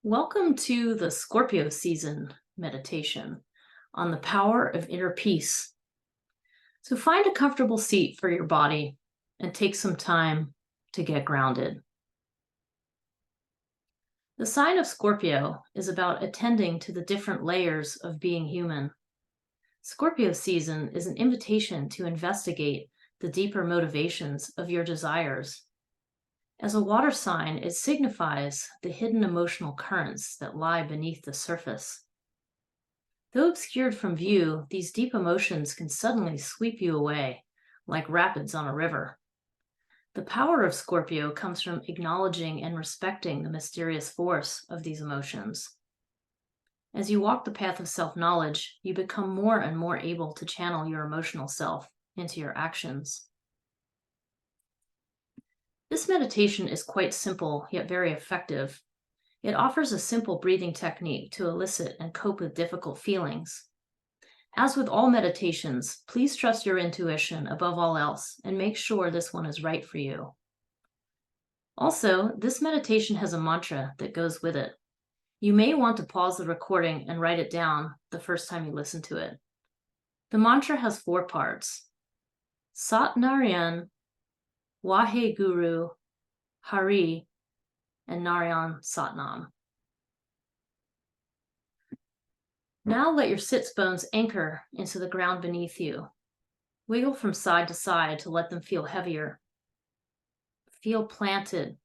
Welcome to the Scorpio season meditation on the power of inner peace. So find a comfortable seat for your body and take some time to get grounded. The sign of Scorpio is about attending to the different layers of being human. Scorpio season is an invitation to investigate the deeper motivations of your desires. As a water sign, it signifies the hidden emotional currents that lie beneath the surface. Though obscured from view, these deep emotions can suddenly sweep you away, like rapids on a river. The power of Scorpio comes from acknowledging and respecting the mysterious force of these emotions. As you walk the path of self-knowledge, you become more and more able to channel your emotional self into your actions. This meditation is quite simple, yet very effective. It offers a simple breathing technique to elicit and cope with difficult feelings. As with all meditations, please trust your intuition above all else and make sure this one is right for you. Also, this meditation has a mantra that goes with it. You may want to pause the recording and write it down the first time you listen to it. The mantra has 4 parts: Sat Narien, Wahay Guru, Haree, and Narien Sat Nam. Now let your sits bones anchor into the ground beneath you. Wiggle from side to side to let them feel heavier. Feel planted,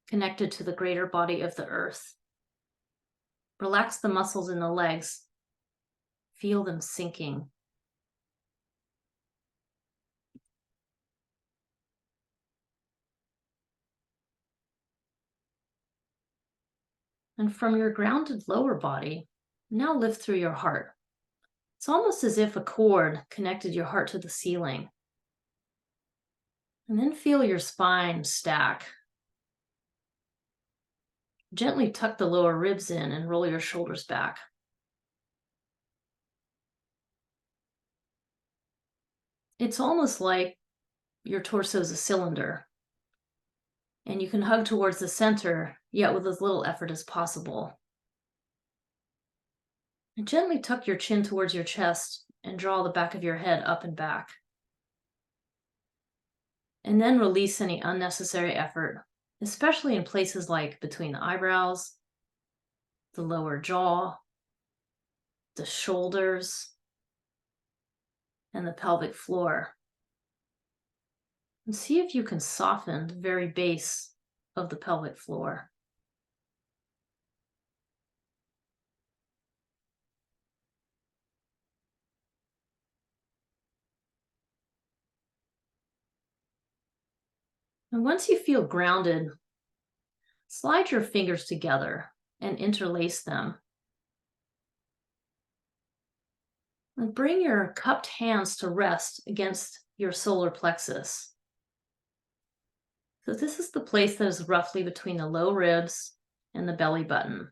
connected to the greater body of the earth. Relax the muscles in the legs. Feel them sinking. And from your grounded lower body, now lift through your heart. It's almost as if a cord connected your heart to the ceiling. And then feel your spine stack. Gently tuck the lower ribs in and roll your shoulders back. It's almost like your torso is a cylinder, and you can hug towards the center, yet with as little effort as possible. And gently tuck your chin towards your chest and draw the back of your head up and back. And then release any unnecessary effort, especially in places like between the eyebrows, the lower jaw, the shoulders, and the pelvic floor. And see if you can soften the very base of the pelvic floor. And once you feel grounded, slide your fingers together and interlace them. And bring your cupped hands to rest against your solar plexus. So this is the place that is roughly between the low ribs and the belly button.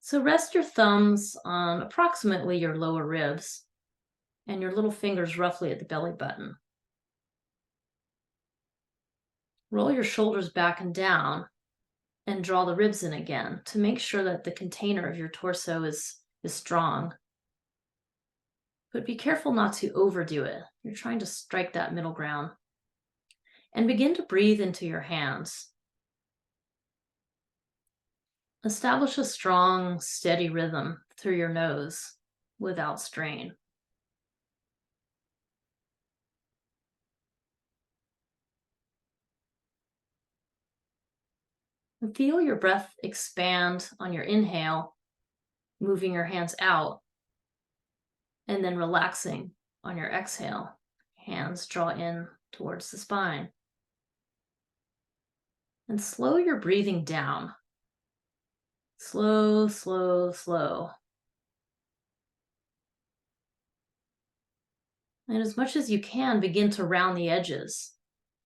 So rest your thumbs on approximately your lower ribs and your little fingers roughly at the belly button. Roll your shoulders back and down and draw the ribs in again to make sure that the container of your torso is strong. But be careful not to overdo it. You're trying to strike that middle ground. And begin to breathe into your hands. Establish a strong, steady rhythm through your nose without strain. And feel your breath expand on your inhale, moving your hands out, and then relaxing on your exhale. Hands draw in towards the spine. And slow your breathing down. Slow, slow, slow. And as much as you can, begin to round the edges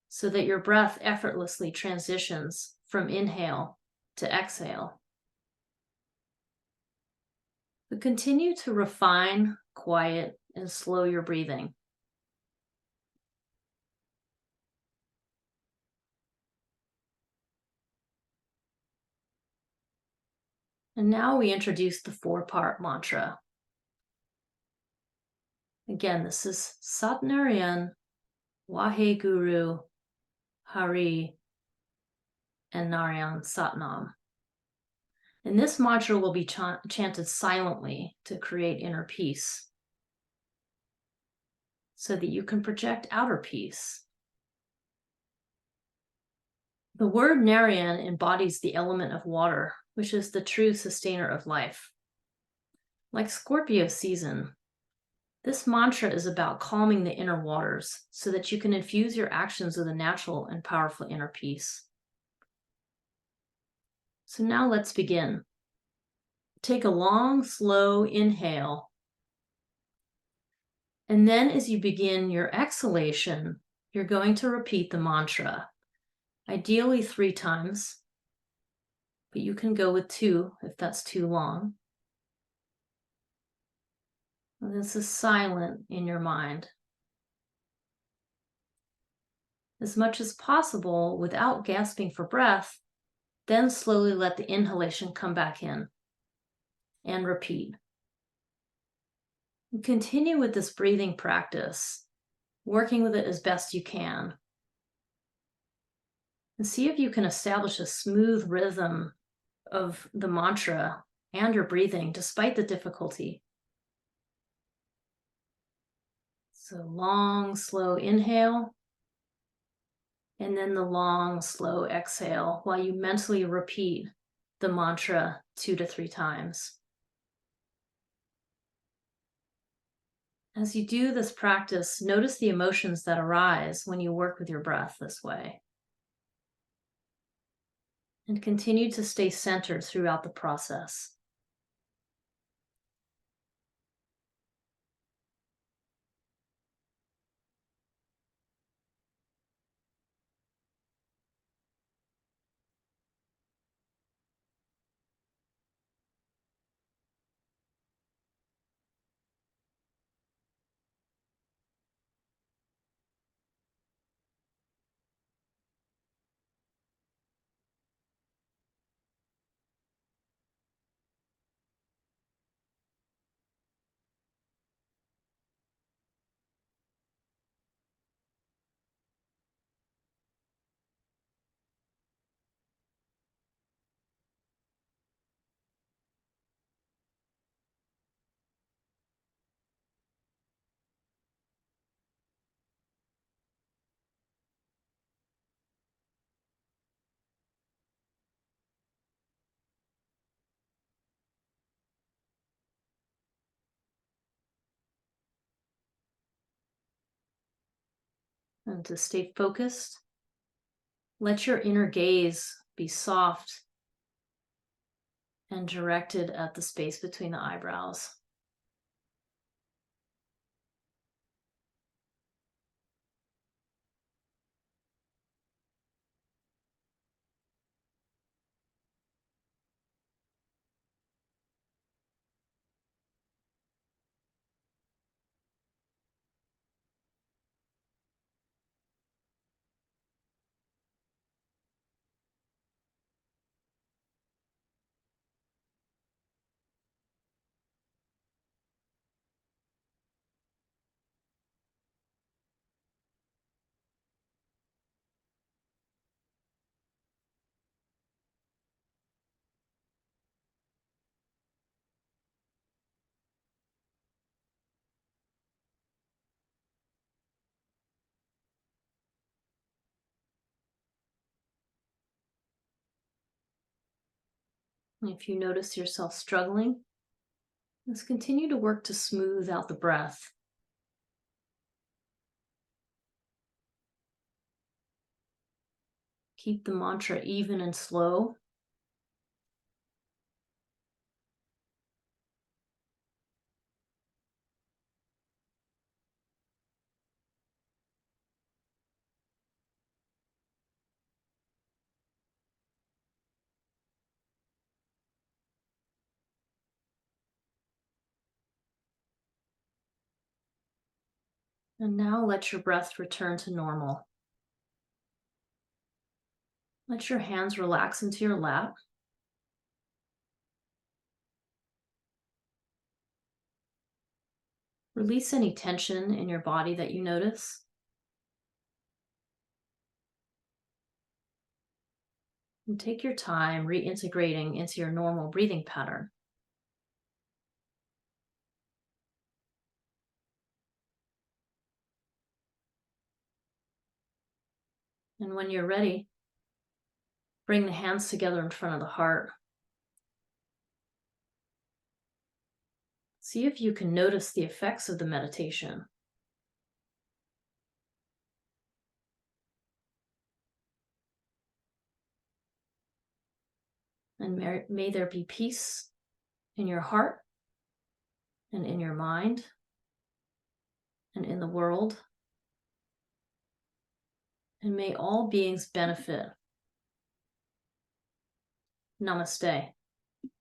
so that your breath effortlessly transitions from inhale to exhale. But continue to refine, quiet, and slow your breathing. And now we introduce the 4-part mantra. Again, this is Sat Narien, Wahay Guru, Haree, and Narien Sat Nam. And this mantra will be chanted silently to create inner peace so that you can project outer peace. The word Narien embodies the element of water, which is the true sustainer of life. Like Scorpio season, this mantra is about calming the inner waters so that you can infuse your actions with a natural and powerful inner peace. So now let's begin. Take a long, slow inhale. And then as you begin your exhalation, you're going to repeat the mantra, ideally 3 times, but you can go with 2 if that's too long. And this is silent in your mind. As much as possible without gasping for breath, then slowly let the inhalation come back in and repeat. And continue with this breathing practice, working with it as best you can. And see if you can establish a smooth rhythm of the mantra and your breathing despite the difficulty. So long, slow inhale, and then the long, slow exhale while you mentally repeat the mantra 2 to 3 times. As you do this practice, notice the emotions that arise when you work with your breath this way. And continue to stay centered throughout the process. And to stay focused, let your inner gaze be soft and directed at the space between the eyebrows. And if you notice yourself struggling, let's continue to work to smooth out the breath. Keep the mantra even and slow. And now let your breath return to normal. Let your hands relax into your lap. Release any tension in your body that you notice. And take your time reintegrating into your normal breathing pattern. And when you're ready, bring the hands together in front of the heart. See if you can notice the effects of the meditation. And may there be peace in your heart and in your mind and in the world. And may all beings benefit. Namaste.